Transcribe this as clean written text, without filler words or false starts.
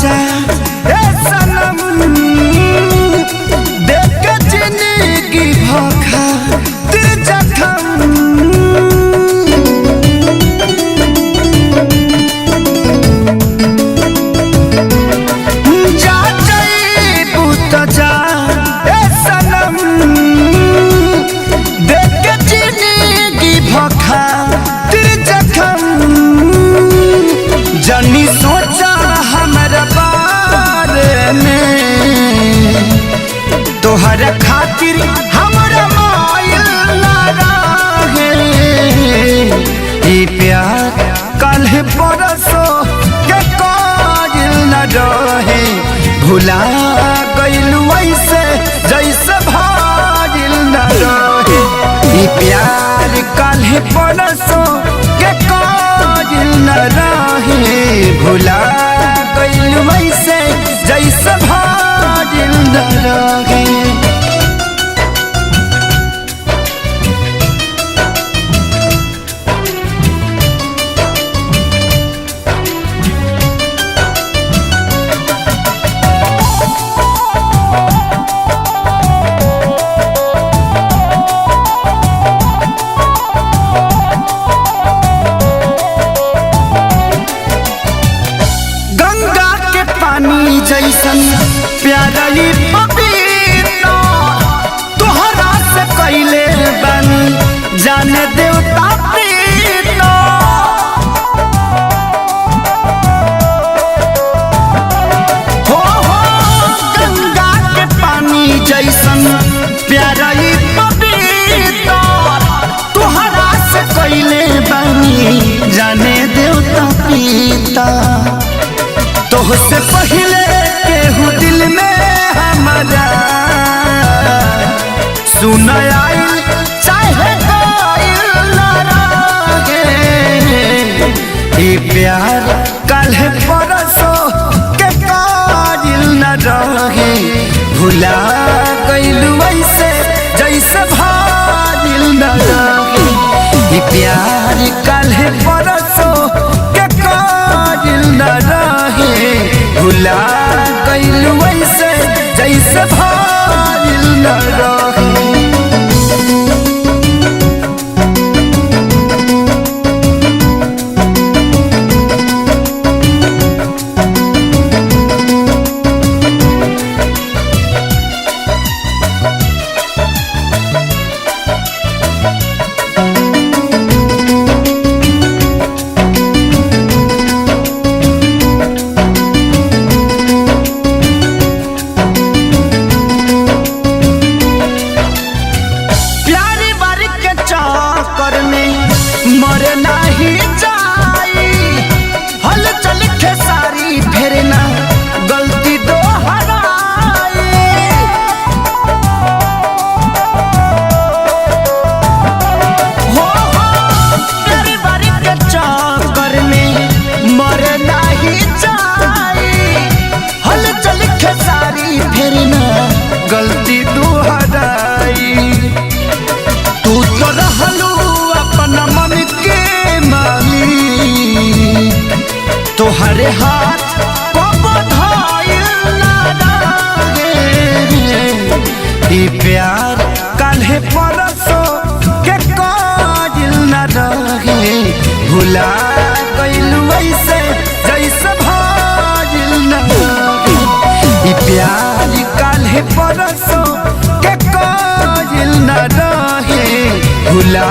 जा ए सनम देख के जिंदगी भोखा तेरे जख्म जा जाइबू तो जा ए सनम देख के जिंदगी भोखा तेरे जख्म जनी सोचा हमारा बारे में तोहर खातिर हमारा मायल ना रहे ई प्यार कल परसों के काजिल न रहे भुला गइल वैसे जैसे भाजिल न रहे ई प्यार कल परसों के काजिल न रहे भुला गइल वैसे जैसे भाजिल न रहे। पानी जैसन प्यारा पपीता तोहरा से कैले बनी जाने देवता प्रीता हो गंगा के पानी जैसन प्यारा पपीता तोहरा से कैले बनी जाने देवता प्रीता तोहसे पहले केहू दिल में हमारा सुन आई चाहे कोई ना रहे ये प्यार कल परसों के काजिल न रहे भुला गइल वैसे जैसे भाजिल न रहे ये प्यार कल परसों के काजिल न रहे भुला गइल वैसे जैसे भाजिल न रहे। मर नहीं जाई हल चल खेसारी फिर ना गलती दोहराई हो तेरी बारी के चक्कर में मर नहीं जाई हल चल खेसारी फिर ना गलती दोहराई तू तो रहलू अपना मन के मालिक तोहरे हाथ को बधाइल ना रहे ई प्यार काल्हे परसों के काजिल न रहे भुला गइल वैसे जैसे भाजिल न रहे ई प्यार काल्हे परसों के काजिल न रहे भुला